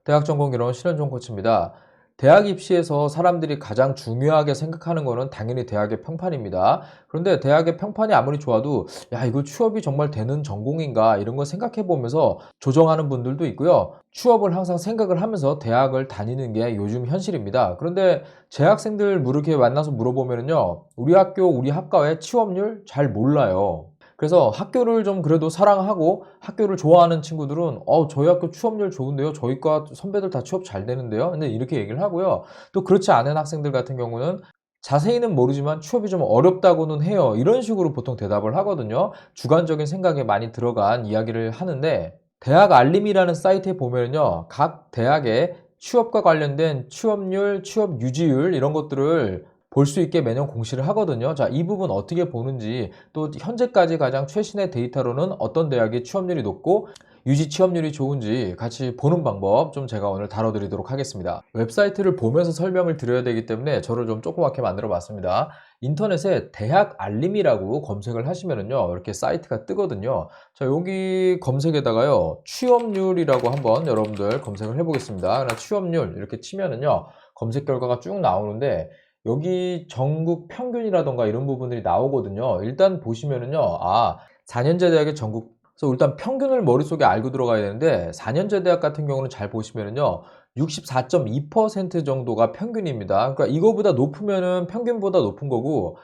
대학 전공기론 신현종 코치입니다. 대학 입시에서 사람들이 가장 중요하게 생각하는 거는 당연히 대학의 평판입니다. 그런데 대학의 평판이 아무리 좋아도 야, 이거 취업이 정말 되는 전공인가 이런 거 생각해 보면서 조정하는 분들도 있고요. 취업을 항상 생각을 하면서 대학을 다니는 게 요즘 현실입니다. 그런데 재학생들 이렇게 만나서 물어보면요. 우리 학교, 우리 학과의 취업률 잘 몰라요. 그래서 학교를 좀 그래도 사랑하고 학교를 좋아하는 친구들은 저희 학교 취업률 좋은데요. 저희 과 선배들 다 취업 잘 되는데요. 근데 이렇게 얘기를 하고요. 또 그렇지 않은 학생들 같은 경우는 자세히는 모르지만 취업이 좀 어렵다고는 해요. 이런 식으로 보통 대답을 하거든요. 주관적인 생각에 많이 들어간 이야기를 하는데 대학 알림이라는 사이트에 보면요. 각 대학의 취업과 관련된 취업률, 취업 유지율 이런 것들을 볼 수 있게 매년 공시를 하거든요. 자, 이 부분 어떻게 보는지 또 현재까지 가장 최신의 데이터로는 어떤 대학의 취업률이 높고 유지 취업률이 좋은지 같이 보는 방법 좀 제가 오늘 다뤄드리도록 하겠습니다. 웹사이트를 보면서 설명을 드려야 되기 때문에 저를 좀 조그맣게 만들어 봤습니다. 인터넷에 대학 알림이라고 검색을 하시면은요, 이렇게 사이트가 뜨거든요. 자, 여기 검색에다가요, 취업률이라고 한번 여러분들 검색을 해보겠습니다. 그냥 취업률 이렇게 치면은요, 검색 결과가 쭉 나오는데 여기 전국 평균이라던가 이런 부분들이 나오거든요. 일단 보시면은요, 4년제 대학의 전국, 그래서 일단 평균을 머릿속에 알고 들어가야 되는데, 4년제 대학 같은 경우는 잘 보시면은요, 64.2% 정도가 평균입니다. 그러니까 이거보다 높으면은 평균보다 높은 거고,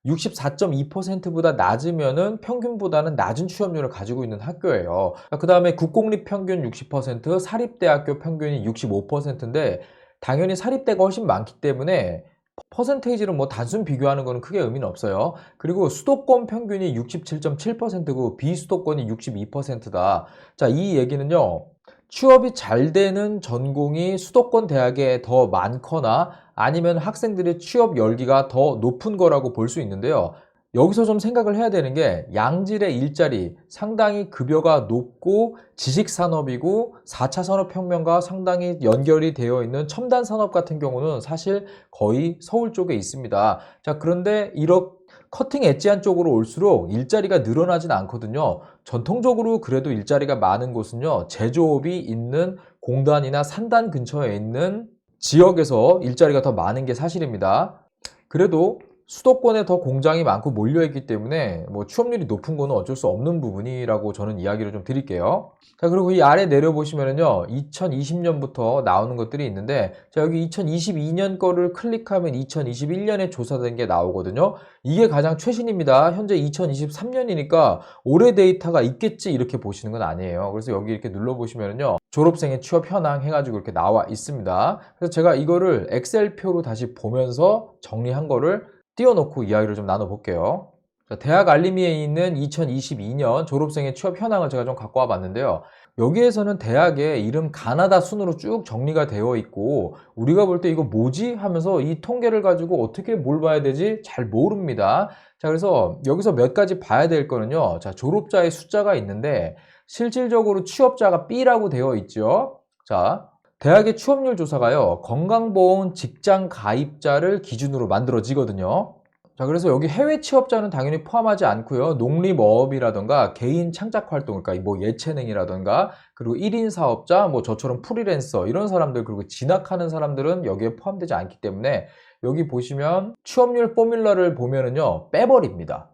64.2%보다 낮으면은 평균보다는 낮은 취업률을 가지고 있는 학교예요. 그 다음에 국공립 평균 60%, 사립대학교 평균이 65%인데, 당연히 사립대가 훨씬 많기 때문에 퍼센테이지를 뭐 단순 비교하는 거는 크게 의미는 없어요. 그리고 수도권 평균이 67.7%고 비수도권이 62%다. 자, 이 얘기는요. 취업이 잘 되는 전공이 수도권 대학에 더 많거나 아니면 학생들의 취업 열기가 더 높은 거라고 볼 수 있는데요. 여기서 좀 생각을 해야 되는 게 양질의 일자리, 상당히 급여가 높고 지식산업이고 4차 산업혁명과 상당히 연결이 되어 있는 첨단 산업 같은 경우는 사실 거의 서울 쪽에 있습니다. 자, 그런데 이런 커팅 엣지한 쪽으로 올수록 일자리가 늘어나진 않거든요. 전통적으로 그래도 일자리가 많은 곳은요, 제조업이 있는 공단이나 산단 근처에 있는 지역에서 일자리가 더 많은 게 사실입니다. 그래도 수도권에 더 공장이 많고 몰려있기 때문에 뭐 취업률이 높은 거는 어쩔 수 없는 부분이라고 저는 이야기를 좀 드릴게요. 자, 그리고 이 아래 내려보시면은요, 2020년부터 나오는 것들이 있는데, 자, 여기 2022년 거를 클릭하면 2021년에 조사된 게 나오거든요. 이게 가장 최신입니다. 현재 2023년이니까 올해 데이터가 있겠지 이렇게 보시는 건 아니에요. 그래서 여기 이렇게 눌러보시면은요, 졸업생의 취업 현황 해가지고 이렇게 나와 있습니다. 그래서 제가 이거를 엑셀표로 다시 보면서 정리한 거를 띄워놓고 이야기를 좀 나눠볼게요. 대학 알림이에 있는 2022년 졸업생의 취업 현황을 제가 좀 갖고 와 봤는데요. 여기에서는 대학의 이름 가나다 순으로 쭉 정리가 되어 있고 우리가 볼 때 이거 뭐지? 하면서 이 통계를 가지고 어떻게 뭘 봐야 되지? 잘 모릅니다. 자, 그래서 여기서 몇 가지 봐야 될 거는요. 자, 졸업자의 숫자가 있는데 실질적으로 취업자가 B라고 되어 있죠. 자, 대학의 취업률 조사가요, 건강보험 직장 가입자를 기준으로 만들어지거든요. 자, 그래서 여기 해외 취업자는 당연히 포함하지 않고요. 농림어업이라던가 개인 창작 활동, 그러니까 뭐 예체능이라던가 그리고 1인 사업자, 뭐 저처럼 프리랜서 이런 사람들 그리고 진학하는 사람들은 여기에 포함되지 않기 때문에 여기 보시면 취업률 포뮬러를 보면은요, 빼버립니다.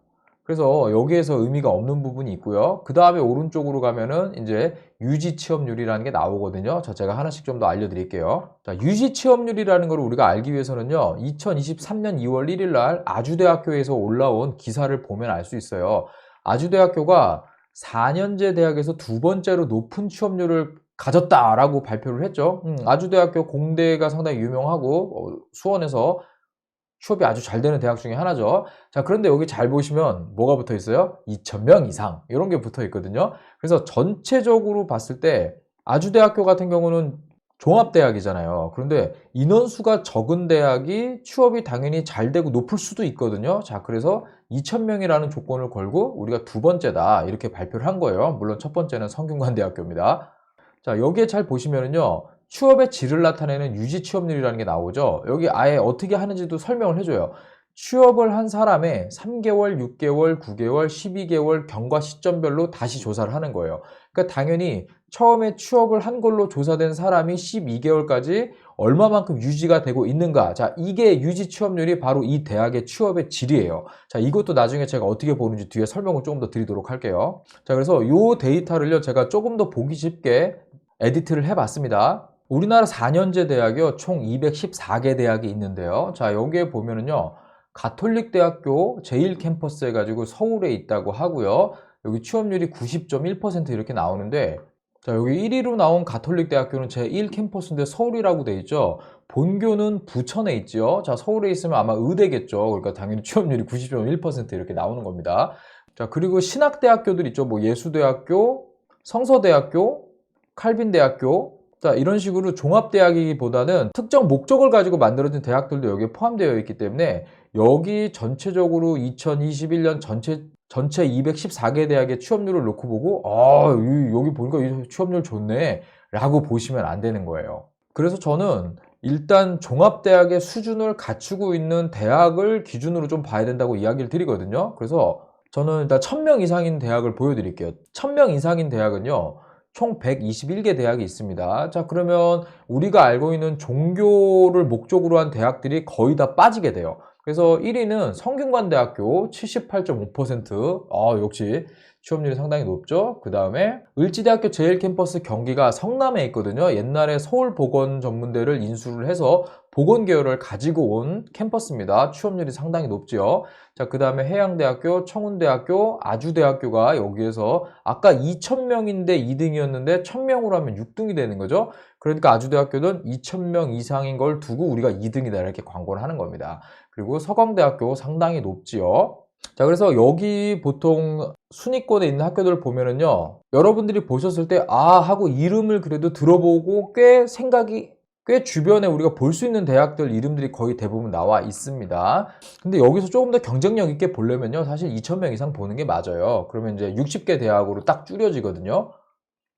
그래서 여기에서 의미가 없는 부분이 있고요. 그 다음에 오른쪽으로 가면은 이제 유지 취업률이라는 게 나오거든요. 자, 제가 하나씩 좀 더 알려드릴게요. 자, 유지 취업률이라는 걸 우리가 알기 위해서는요, 2023년 2월 1일 날 아주대학교에서 올라온 기사를 보면 알 수 있어요. 아주대학교가 4년제 대학에서 두 번째로 높은 취업률을 가졌다라고 발표를 했죠. 아주대학교 공대가 상당히 유명하고 수원에서 취업이 아주 잘 되는 대학 중에 하나죠. 자, 그런데 여기 잘 보시면 뭐가 붙어 있어요? 2,000명 이상 이런 게 붙어 있거든요. 그래서 전체적으로 봤을 때 아주대학교 같은 경우는 종합대학이잖아요. 그런데 인원수가 적은 대학이 취업이 당연히 잘 되고 높을 수도 있거든요. 자, 그래서 2,000명이라는 조건을 걸고 우리가 두 번째다 이렇게 발표를 한 거예요. 물론 첫 번째는 성균관대학교입니다. 자, 여기에 잘 보시면은요, 취업의 질을 나타내는 유지 취업률이라는 게 나오죠. 여기 아예 어떻게 하는지도 설명을 해줘요. 취업을 한 사람의 3개월, 6개월, 9개월, 12개월 경과 시점별로 다시 조사를 하는 거예요. 그러니까 당연히 처음에 취업을 한 걸로 조사된 사람이 12개월까지 얼마만큼 유지가 되고 있는가. 자, 이게 유지 취업률이 바로 이 대학의 취업의 질이에요. 자, 이것도 나중에 제가 어떻게 보는지 뒤에 설명을 조금 더 드리도록 할게요. 자, 그래서 이 데이터를요, 제가 조금 더 보기 쉽게 에디트를 해봤습니다. 우리나라 4년제 대학이요, 총 214개 대학이 있는데요. 자, 여기에 보면은요, 가톨릭 대학교 제1캠퍼스 해가지고 서울에 있다고 하고요. 여기 취업률이 90.1% 이렇게 나오는데, 자, 여기 1위로 나온 가톨릭 대학교는 제1캠퍼스인데 서울이라고 돼 있죠. 본교는 부천에 있죠. 자, 서울에 있으면 아마 의대겠죠. 그러니까 당연히 취업률이 90.1% 이렇게 나오는 겁니다. 자, 그리고 신학대학교들 있죠. 뭐 예수대학교, 성서대학교, 칼빈대학교. 자, 이런 식으로 종합대학이기보다는 특정 목적을 가지고 만들어진 대학들도 여기에 포함되어 있기 때문에 여기 전체적으로 2021년 전체 214개 대학의 취업률을 놓고 보고 여기 보니까 이 취업률 좋네 라고 보시면 안 되는 거예요. 그래서 저는 일단 종합대학의 수준을 갖추고 있는 대학을 기준으로 좀 봐야 된다고 이야기를 드리거든요. 그래서 저는 일단 1000명 이상인 대학을 보여드릴게요. 1000명 이상인 대학은요, 총 121개 대학이 있습니다. 자, 그러면 우리가 알고 있는 종교를 목적으로 한 대학들이 거의 다 빠지게 돼요. 그래서 1위는 성균관대학교 78.5%. 역시 취업률이 상당히 높죠. 그 다음에 을지대학교 제1캠퍼스 경기가 성남에 있거든요. 옛날에 서울보건전문대를 인수를 해서 보건 계열을 가지고 온 캠퍼스입니다. 취업률이 상당히 높지요. 자, 그 다음에 해양대학교, 청운대학교, 아주대학교가 여기에서 아까 2000명인데 2등이었는데 1000명으로 하면 6등이 되는 거죠. 그러니까 아주대학교는 2000명 이상인 걸 두고 우리가 2등이다 이렇게 광고를 하는 겁니다. 그리고 서강대학교 상당히 높지요. 자, 그래서 여기 보통 순위권에 있는 학교들을 보면은요, 여러분들이 보셨을 때 하고 이름을 그래도 들어보고 꽤 주변에 우리가 볼 수 있는 대학들 이름들이 거의 대부분 나와 있습니다. 근데 여기서 조금 더 경쟁력 있게 보려면요, 사실 2000명 이상 보는 게 맞아요. 그러면 이제 60개 대학으로 딱 줄여지거든요.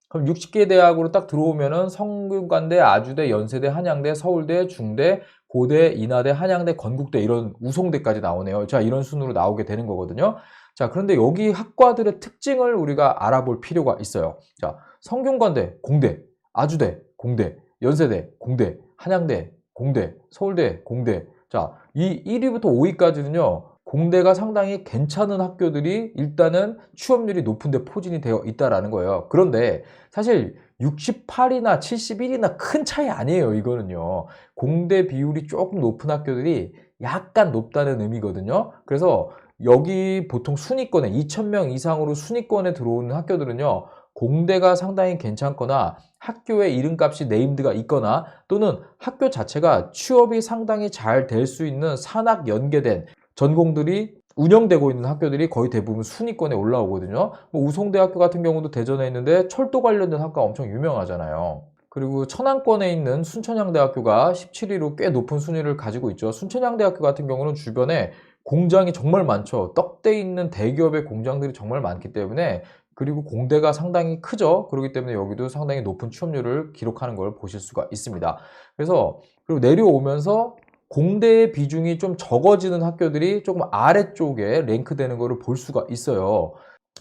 그럼 60개 대학으로 딱 들어오면은 성균관대, 아주대, 연세대, 한양대, 서울대, 중대, 고대, 인하대, 한양대, 건국대 이런 우송대까지 나오네요. 자, 이런 순으로 나오게 되는 거거든요. 자, 그런데 여기 학과들의 특징을 우리가 알아볼 필요가 있어요. 자, 성균관대, 공대, 아주대, 공대, 연세대, 공대, 한양대, 공대, 서울대, 공대. 자, 이 1위부터 5위까지는요, 공대가 상당히 괜찮은 학교들이 일단은 취업률이 높은데 포진이 되어 있다라는 거예요. 그런데 사실 68이나 71이나 큰 차이 아니에요, 이거는요. 공대 비율이 조금 높은 학교들이 약간 높다는 의미거든요. 그래서 여기 보통 순위권에 2000명 이상으로 순위권에 들어오는 학교들은요, 공대가 상당히 괜찮거나 학교의 이름값이 네임드가 있거나 또는 학교 자체가 취업이 상당히 잘 될 수 있는 산학 연계된 전공들이 운영되고 있는 학교들이 거의 대부분 순위권에 올라오거든요. 뭐 우송대학교 같은 경우도 대전에 있는데 철도 관련된 학과 엄청 유명하잖아요. 그리고 천안권에 있는 순천향대학교가 17위로 꽤 높은 순위를 가지고 있죠. 순천향대학교 같은 경우는 주변에 공장이 정말 많죠. 떡대 있는 대기업의 공장들이 정말 많기 때문에, 그리고 공대가 상당히 크죠. 그렇기 때문에 여기도 상당히 높은 취업률을 기록하는 걸 보실 수가 있습니다. 그래서 그리고 내려오면서 공대의 비중이 좀 적어지는 학교들이 조금 아래쪽에 랭크되는 것을 볼 수가 있어요.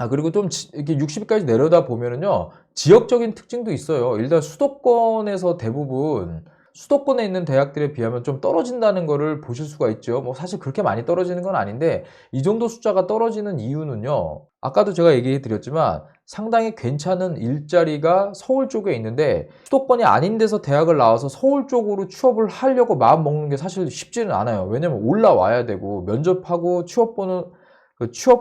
그리고 좀 이렇게 60위까지 내려다 보면은요, 지역적인 특징도 있어요. 일단 수도권에서 대부분 수도권에 있는 대학들에 비하면 좀 떨어진다는 것을 보실 수가 있죠. 뭐 사실 그렇게 많이 떨어지는 건 아닌데, 이 정도 숫자가 떨어지는 이유는요, 아까도 제가 얘기해 드렸지만 상당히 괜찮은 일자리가 서울 쪽에 있는데 수도권이 아닌 데서 대학을 나와서 서울 쪽으로 취업을 하려고 마음 먹는 게 사실 쉽지는 않아요. 왜냐면 올라와야 되고 면접하고 취업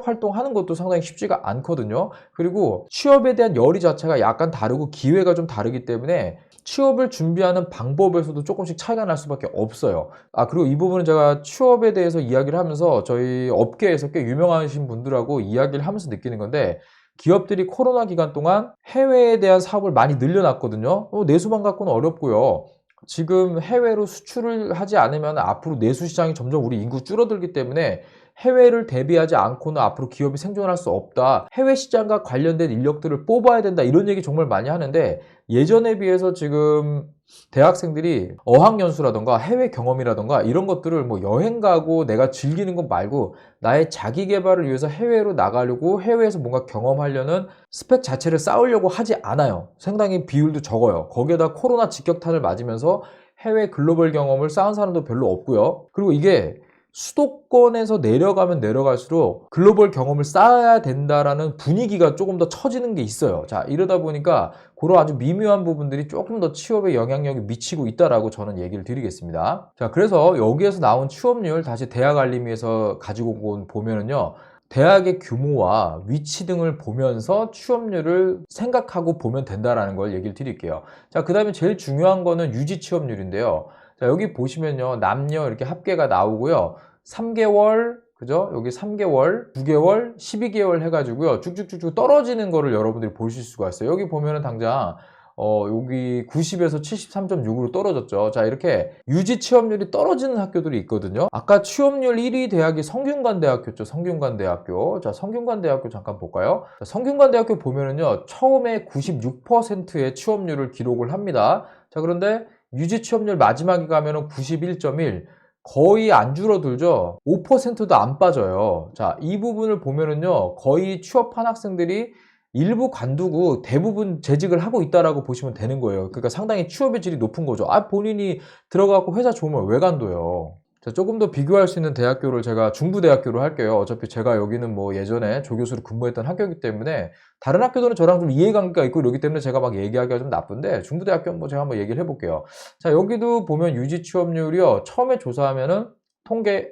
활동하는 것도 상당히 쉽지가 않거든요. 그리고 취업에 대한 열의 자체가 약간 다르고 기회가 좀 다르기 때문에 취업을 준비하는 방법에서도 조금씩 차이가 날 수밖에 없어요. 그리고 이 부분은 제가 취업에 대해서 이야기를 하면서 저희 업계에서 꽤 유명하신 분들하고 이야기를 하면서 느끼는 건데, 기업들이 코로나 기간 동안 해외에 대한 사업을 많이 늘려놨거든요. 내수만 갖고는 어렵고요. 지금 해외로 수출을 하지 않으면 앞으로 내수 시장이 점점 우리 인구 줄어들기 때문에 해외를 대비하지 않고는 앞으로 기업이 생존할 수 없다. 해외 시장과 관련된 인력들을 뽑아야 된다. 이런 얘기 정말 많이 하는데, 예전에 비해서 지금 대학생들이 어학연수라던가 해외 경험이라던가 이런 것들을 뭐 여행 가고 내가 즐기는 것 말고 나의 자기 개발을 위해서 해외로 나가려고 해외에서 뭔가 경험하려는 스펙 자체를 쌓으려고 하지 않아요. 상당히 비율도 적어요. 거기에다 코로나 직격탄을 맞으면서 해외 글로벌 경험을 쌓은 사람도 별로 없고요. 그리고 이게 수도권에서 내려가면 내려갈수록 글로벌 경험을 쌓아야 된다라는 분위기가 조금 더 처지는 게 있어요. 자, 이러다 보니까 그런 아주 미묘한 부분들이 조금 더 취업에 영향력이 미치고 있다라고 저는 얘기를 드리겠습니다. 자, 그래서 여기에서 나온 취업률 다시 대학 알림위에서 가지고 보면은요. 대학의 규모와 위치 등을 보면서 취업률을 생각하고 보면 된다라는 걸 얘기를 드릴게요. 자, 그 다음에 제일 중요한 거는 유지 취업률인데요. 자, 여기 보시면요. 남녀 이렇게 합계가 나오고요. 3개월, 그죠? 여기 3개월, 9개월, 12개월 해가지고요. 쭉쭉쭉쭉 떨어지는 거를 여러분들이 보실 수가 있어요. 여기 보면은 당장, 여기 90에서 73.6으로 떨어졌죠. 자, 이렇게 유지 취업률이 떨어지는 학교들이 있거든요. 아까 취업률 1위 대학이 성균관대학교죠. 성균관대학교. 자, 성균관대학교 잠깐 볼까요? 자, 성균관대학교 보면은요. 처음에 96%의 취업률을 기록을 합니다. 자, 그런데 유지 취업률 마지막에 가면은 91.1, 거의 안 줄어들죠. 5%도 안 빠져요. 자, 이 부분을 보면은요, 거의 취업한 학생들이 일부 관두고 대부분 재직을 하고 있다라고 보시면 되는 거예요. 그러니까 상당히 취업의 질이 높은 거죠. 아, 본인이 들어가고 회사 좋으면 왜 관둬요? 자, 조금 더 비교할 수 있는 대학교를 제가 중부대학교로 할게요. 어차피 제가 여기는 뭐 예전에 조교수로 근무했던 학교이기 때문에 다른 학교들은 저랑 좀 이해관계가 있고 이러기 때문에 제가 막 얘기하기가 좀 나쁜데 중부대학교는 뭐 제가 한번 얘기를 해볼게요. 자, 여기도 보면 유지 취업률이요. 처음에 조사하면은 통계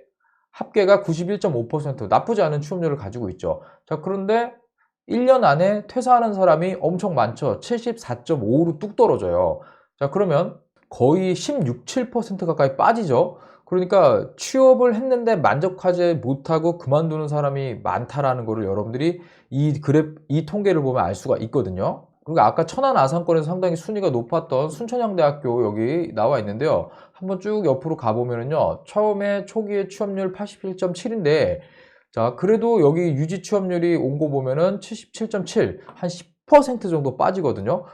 합계가 91.5% 나쁘지 않은 취업률을 가지고 있죠. 자, 그런데 1년 안에 퇴사하는 사람이 엄청 많죠. 74.5로 뚝 떨어져요. 자, 그러면 거의 16, 7% 가까이 빠지죠. 그러니까 취업을 했는데 만족하지 못하고 그만두는 사람이 많다라는 거를 여러분들이 이 통계를 보면 알 수가 있거든요. 그리고 아까 천안 아산권에서 상당히 순위가 높았던 순천향대학교 여기 나와 있는데요. 한번 쭉 옆으로 가보면은요. 처음에 초기에 취업률 81.7인데 자, 그래도 여기 유지 취업률이 온 거 보면은 77.7, 한 10% 정도 빠지거든요.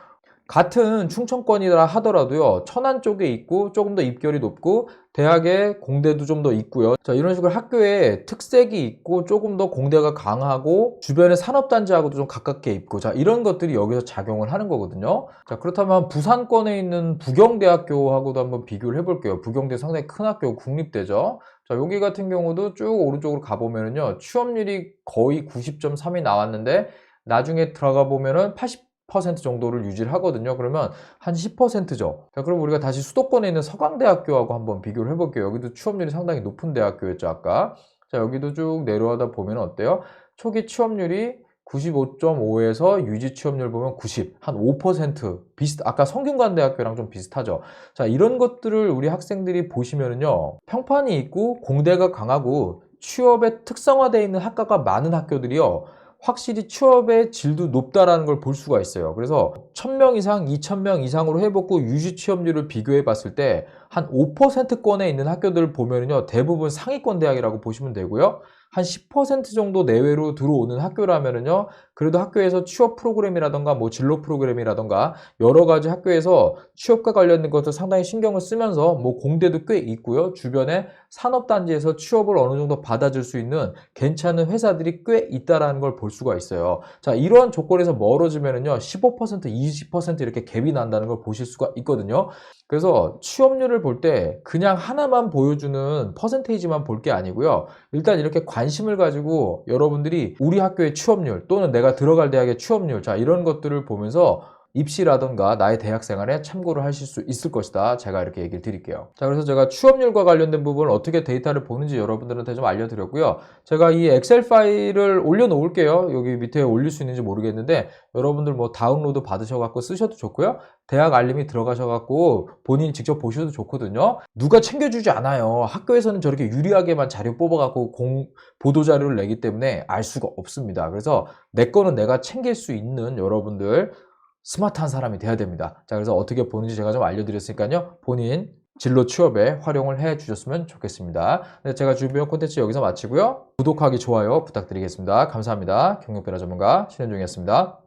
같은 충청권이라 하더라도요, 천안 쪽에 있고 조금 더 입결이 높고 대학에 공대도 좀 더 있고요. 자, 이런 식으로 학교에 특색이 있고 조금 더 공대가 강하고 주변의 산업단지하고도 좀 가깝게 있고 자, 이런 것들이 여기서 작용을 하는 거거든요. 자, 그렇다면 부산권에 있는 부경대학교하고도 한번 비교를 해볼게요. 부경대 상당히 큰 학교, 국립대죠. 자, 여기 같은 경우도 쭉 오른쪽으로 가보면은요, 취업률이 거의 90.3이 나왔는데 나중에 들어가 보면은 80% 정도를 유지를 하거든요. 그러면 한 10%죠. 자, 그럼 우리가 다시 수도권에 있는 서강대학교하고 한번 비교를 해볼게요. 여기도 취업률이 상당히 높은 대학교였죠, 아까. 자, 여기도 쭉 내려가다 보면 어때요? 초기 취업률이 95.5에서 유지 취업률 보면 90, 한 5% 아까 성균관대학교랑 좀 비슷하죠. 자, 이런 것들을 우리 학생들이 보시면은요, 평판이 있고 공대가 강하고 취업에 특성화되어 있는 학과가 많은 학교들이요, 확실히 취업의 질도 높다라는 걸 볼 수가 있어요. 그래서 1000명 이상, 2000명 이상으로 해보고 유지 취업률을 비교해 봤을 때 한 5%권에 있는 학교들을 보면요, 대부분 상위권 대학이라고 보시면 되고요. 한 10% 정도 내외로 들어오는 학교라면은요, 그래도 학교에서 취업 프로그램이라던가 뭐 진로 프로그램이라던가 여러 가지 학교에서 취업과 관련된 것을 상당히 신경을 쓰면서 뭐 공대도 꽤 있고요. 주변에 산업단지에서 취업을 어느 정도 받아줄 수 있는 괜찮은 회사들이 꽤 있다라는 걸 볼 수가 있어요. 자, 이러한 조건에서 멀어지면은요, 15%, 20% 이렇게 갭이 난다는 걸 보실 수가 있거든요. 그래서 취업률을 볼 때 그냥 하나만 보여주는 퍼센테이지만 볼 게 아니고요. 일단 이렇게 관심을 가지고 여러분들이 우리 학교의 취업률 또는 내가 들어갈 대학의 취업률 자, 이런 것들을 보면서 입시라든가 나의 대학 생활에 참고를 하실 수 있을 것이다. 제가 이렇게 얘기를 드릴게요. 자, 그래서 제가 취업률과 관련된 부분을 어떻게 데이터를 보는지 여러분들한테 좀 알려드렸고요. 제가 이 엑셀 파일을 올려놓을게요. 여기 밑에 올릴 수 있는지 모르겠는데 여러분들 뭐 다운로드 받으셔갖고 쓰셔도 좋고요. 대학 알림이 들어가셔갖고 본인 직접 보셔도 좋거든요. 누가 챙겨주지 않아요. 학교에서는 저렇게 유리하게만 자료 뽑아갖고 보도 자료를 내기 때문에 알 수가 없습니다. 그래서 내 거는 내가 챙길 수 있는 여러분들 스마트한 사람이 돼야 됩니다. 자, 그래서 어떻게 보는지 제가 좀 알려드렸으니까요. 본인 진로 취업에 활용을 해 주셨으면 좋겠습니다. 네, 제가 준비한 콘텐츠 여기서 마치고요. 구독하기, 좋아요 부탁드리겠습니다. 감사합니다. 경력변화 전문가 신현종이었습니다.